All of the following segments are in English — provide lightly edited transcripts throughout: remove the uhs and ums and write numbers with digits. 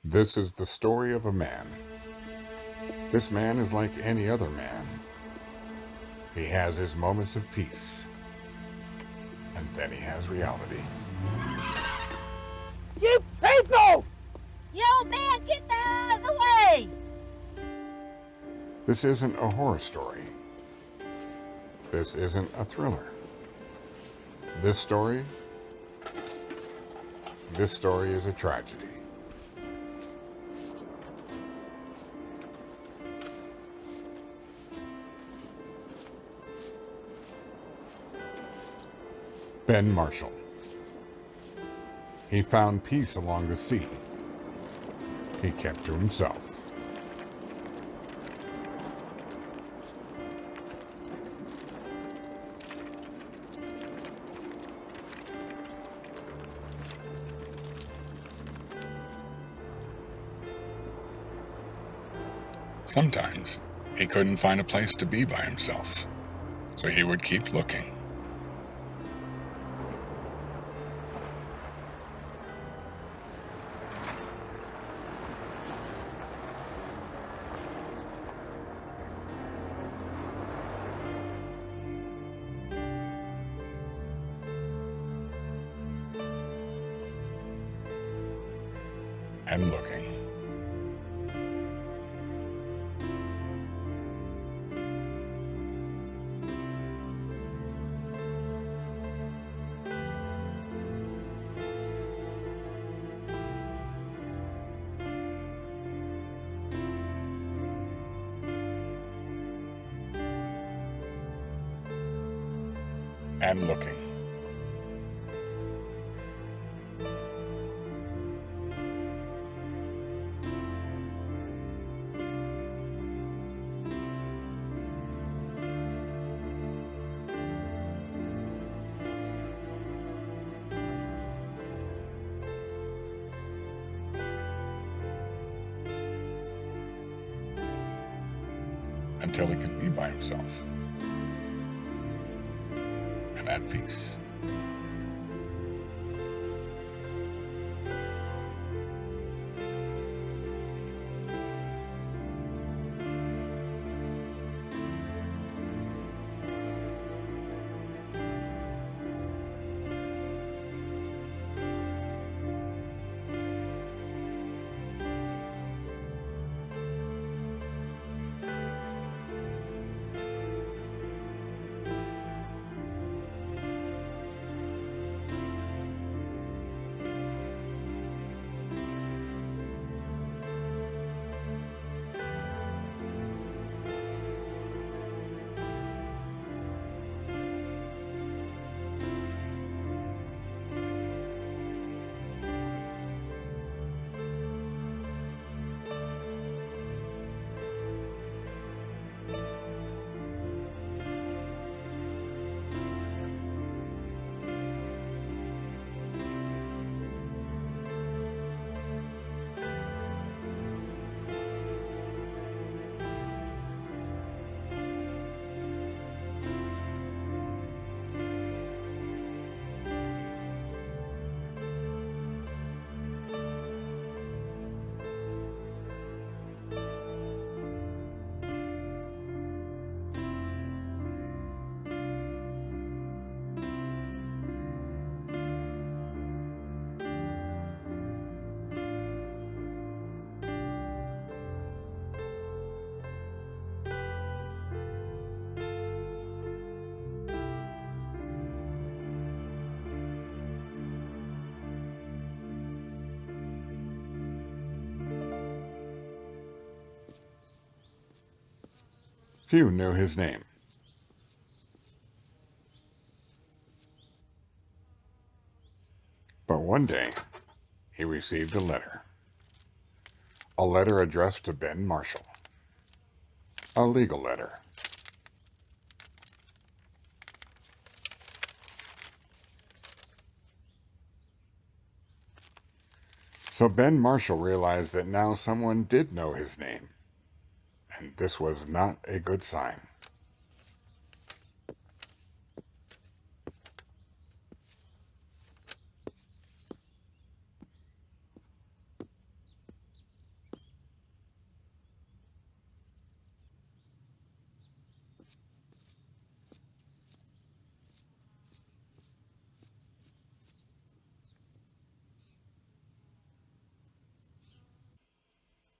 This is the story of a man. This man is like any other man. He has his moments of peace, and then he has reality. You people! Yo, man, get the hell out of the way! This isn't a horror story. This isn't a thriller. This story is a tragedy. Ben Marshall. He found peace along the sea. He kept to himself. Sometimes he couldn't find a place to be by himself, so he would keep looking. And looking. And looking. Until he could be by himself and at peace. Few knew his name. But one day, he received a letter. A letter addressed to Ben Marshall. A legal letter. So Ben Marshall realized that now someone did know his name, and this was not a good sign.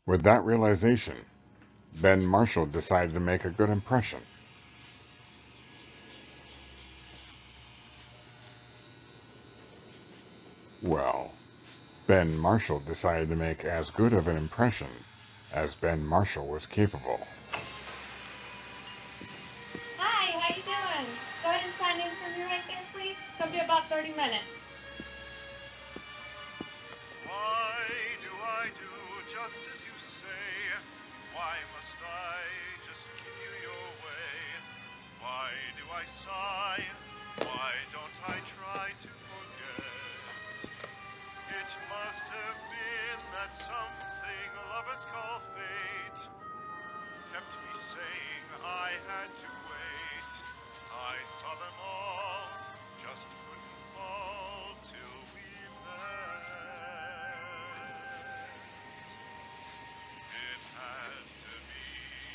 With that realization, Ben Marshall decided to make a good impression. Well, Ben Marshall decided to make as good of an impression as Ben Marshall was capable. Hi, how you doing? Go ahead and sign in for me right there, please. It's gonna be about 30 minutes. Why do I do just as you say? Why must I just kick you your way? Why do I sigh? Why don't I try to forget? It must have been that something lovers call fate kept me saying I had to wait. I saw them all, just couldn't fall till we met. It had to be you.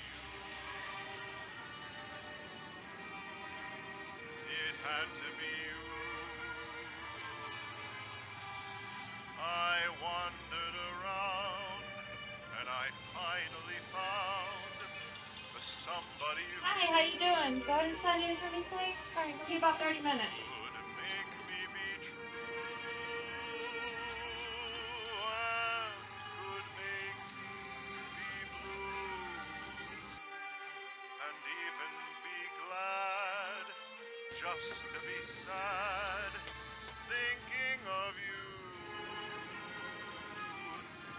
It had to be you. I wandered around and I finally found the somebody who Hi, how you doing? Go ahead and sign in for me, please. Alright, it'll be about 30 minutes. could make me be true and could make me blue and even be glad just to be sad thinking of you.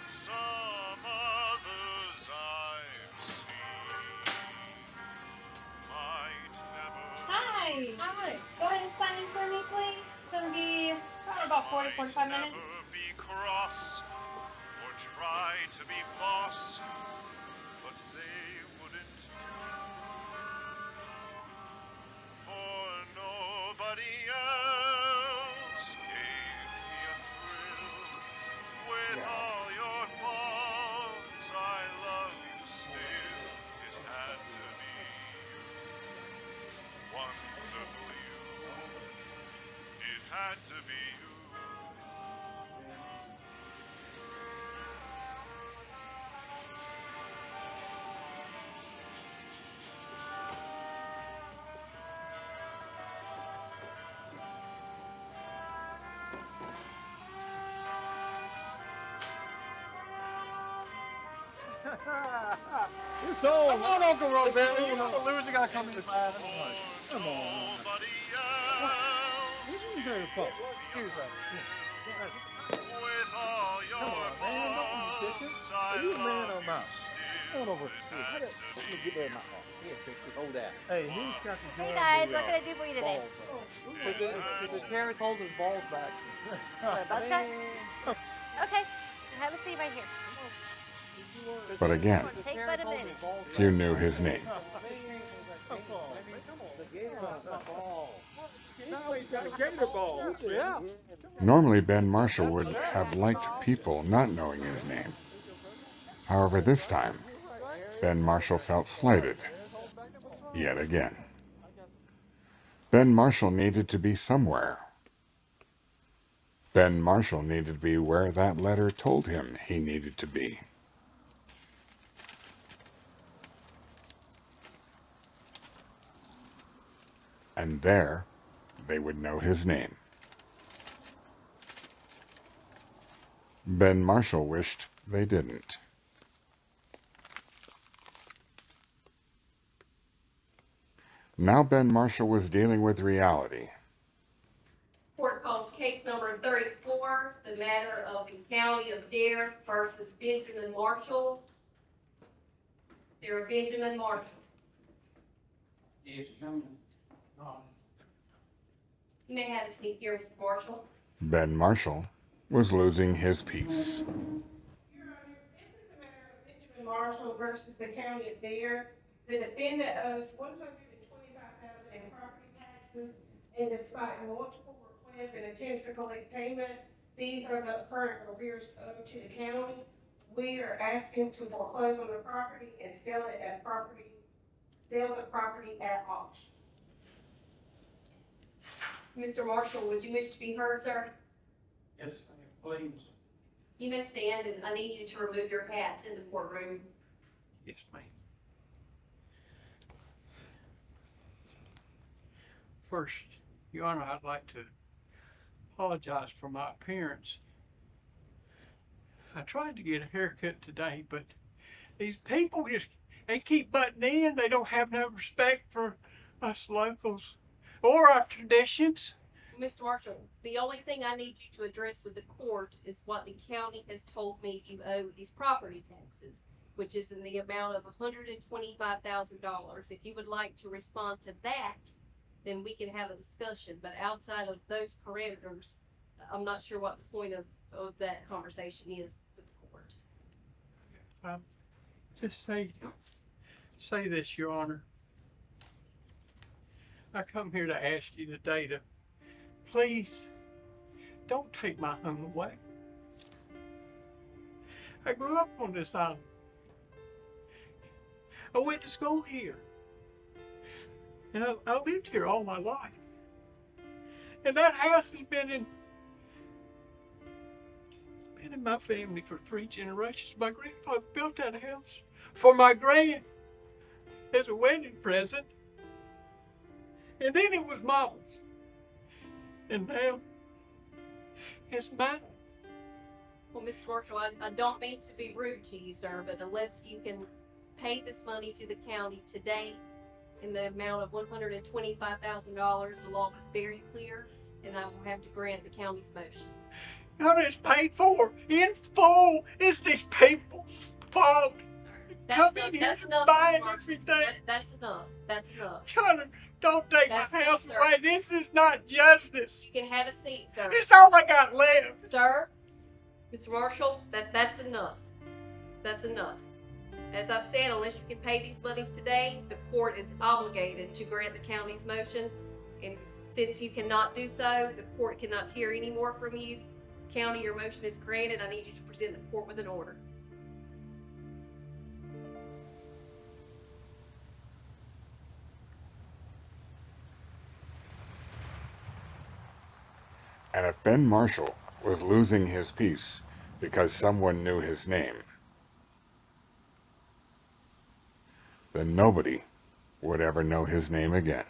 Some others I've seen might never. Hi. Hi. Go ahead and sign in for me, please. It's gonna be probably about 40, 45 minutes. Never be cross or try to be boss, but they wouldn't. For nobody else gave me a thrill. With all your faults, I love you still. It had to be you, wonderful you. It had to be you. It's on. Come on, Uncle Roberto. You know the loser got to come inside. Come on. Nobody else. Who's your fault? Excuse us. With all your Come on, man. Don't be chicken. faults, Are I you a man love or you not? still. Come on over It here. had to Let me be get that in my heart. Here, Trixie. Hold that. Hey, who's got the Hey joy guys, of what can I do for you today? Is his parents holding his balls back? Want a buzz cut? Okay, have a seat right here. But again, Take but a minute. few knew his name. Now he's got a gator ball. Yeah. Normally, Ben Marshall would have liked people not knowing his name. However, this time, Ben Marshall felt slighted. Yet again. Ben Marshall needed to be somewhere. Ben Marshall needed to be where that letter told him he needed to be. And there, they would know his name. Ben Marshall wished they didn't. Now Ben Marshall was dealing with reality. Court calls case number 34, the matter of the County of Dare versus Benjamin Marshall. They're Benjamin Marshall. Yes, You may have a seat here, Mr. Marshall. Ben Marshall was losing his peace. Your Honor, this is the matter of Benjamin Marshall versus the County of Dare. The defendant owes $125,000 in property taxes, and despite multiple requests and attempts to collect payment, these are the current arrears owed to the county. We are asking to foreclose on the property and sell the property at auction. Mr. Marshall, would you wish to be heard, sir? yes, please. You may stand, and I need you to remove your hat in the courtroom. Yes, ma'am. First, Your Honor, I'd like to apologize for my appearance. I tried to get a haircut today, but these people they keep butting in. They don't have no respect for us locals or our traditions. Mr. Marshall, the only thing I need you to address with the court is what the county has told me you owe these property taxes, which is in the amount of $125,000. If you would like to respond to that, then we can have a discussion. But outside of those parameters, I'm not sure what the point of that conversation is with the court. Just say this, Your Honor. I come here to ask you today to please don't take my home away. I grew up on this island. I went to school here. And I lived here all my life. And that house has been in my family for 3 generations. My grandfather built that house for my grand as a wedding present. And then it was Mama's. And now it's mine. Well, Mr. Marshall, I don't mean to be rude to you, sir, but unless you can pay this money to the county today in the amount of $125,000, the law is very clear, and I will have to grant the county's motion. Now it's paid for in full. It's these people's fault. Come in here and buy everything. That's enough. That's enough. Trying to don't take That's my house enough, away. sir. This is not justice. You can have a seat, sir. It's all I got left. Sir, Mr. Marshall, that's enough. That's enough. As I've said, unless you can pay these monies today, the court is obligated to grant the county's motion. And since you cannot do so, the court cannot hear any more from you. County, your motion is granted. I need you to present the court with an order. And if Ben Marshall was losing his peace because someone knew his name, then nobody would ever know his name again.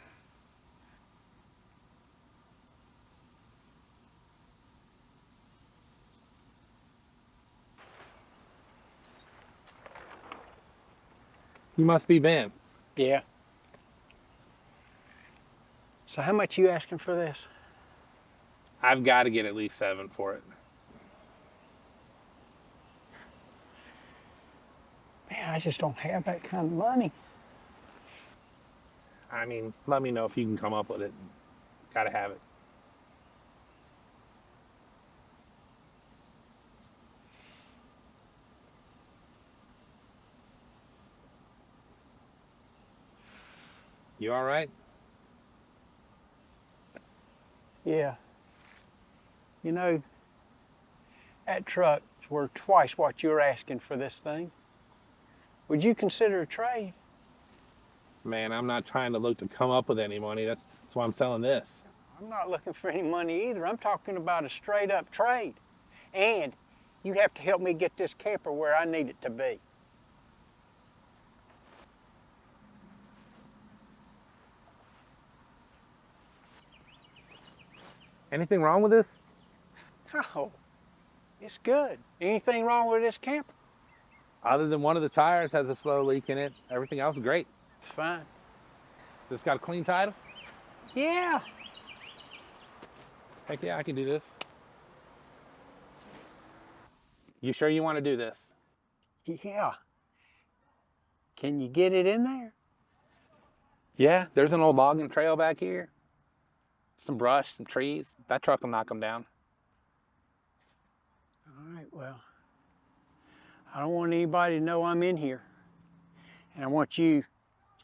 You must be Ben. Yeah. So how much you asking for this? I've got to get at least 7 for it. Man, I just don't have that kind of money. I mean, let me know if you can come up with it. Got to have it. You all right? Yeah. You know, that truck's worth twice what you're asking for this thing. Would you consider a trade? Man, I'm not trying to look to come up with any money. That's why I'm selling this. I'm not looking for any money either. I'm talking about a straight up trade. And you have to help me get this camper where I need it to be. Anything wrong with this? No, it's good. Anything wrong with this camper? Other than one of the tires has a slow leak in it, everything else is great. It's fine. This got a clean title? Yeah. Heck yeah, I can do this. You sure you want to do this? Yeah. Can you get it in there? Yeah, there's an old logging trail back here. Some brush, some trees. That truck will knock them down. All right, well, I don't want anybody to know I'm in here. And I want you to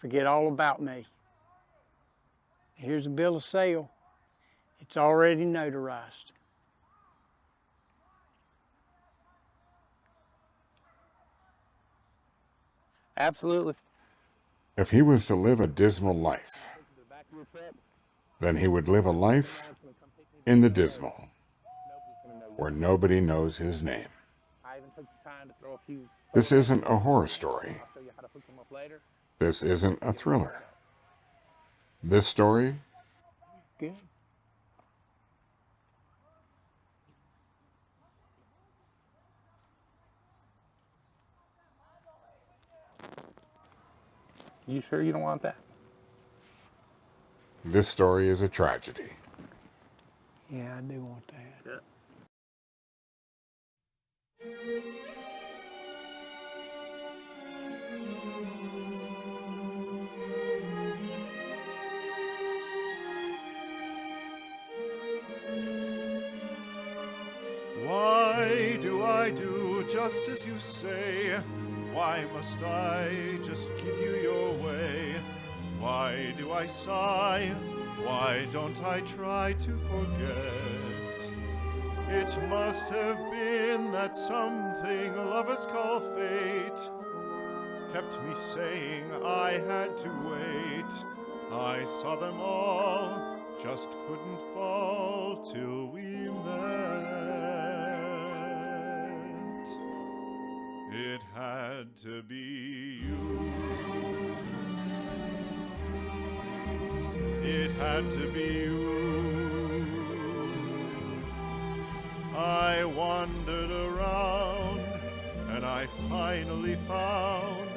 forget all about me. Here's a bill of sale. It's already notarized. Absolutely. If he was to live a dismal life, then he would live a life in the dismal, where nobody knows his name. trying to throw a few. This isn't a horror story. I'll show you how to hook them up later. This isn't a thriller. This story Good. You sure you don't want that? This story is a tragedy. Yeah, I do want that. Why do I do just as you say? Why must I just give you your way? Why do I sigh? Why don't I try to forget? It must have been that something lovers call fate kept me saying I had to wait. I saw them all, just couldn't fall till we met. It had to be you. It had to be you. I wandered around and I finally found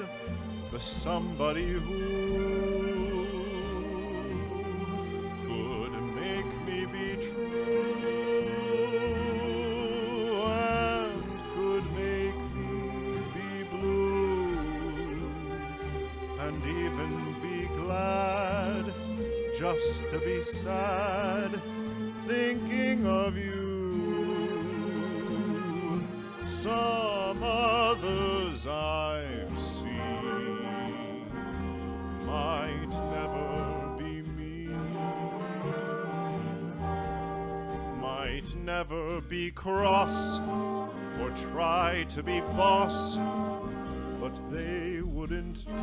the somebody who could make me be true and could make me be blue and even be glad just to be sad thinking of you. Some others I've seen might never be me, might never be cross or try to be boss, but they wouldn't do,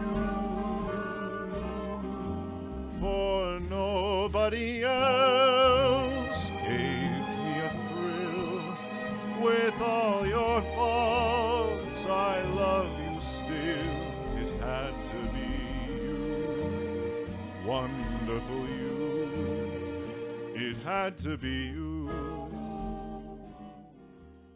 for nobody else gave me a thrill. With all your faults, I love you still. It had to be you, wonderful you. It had to be you.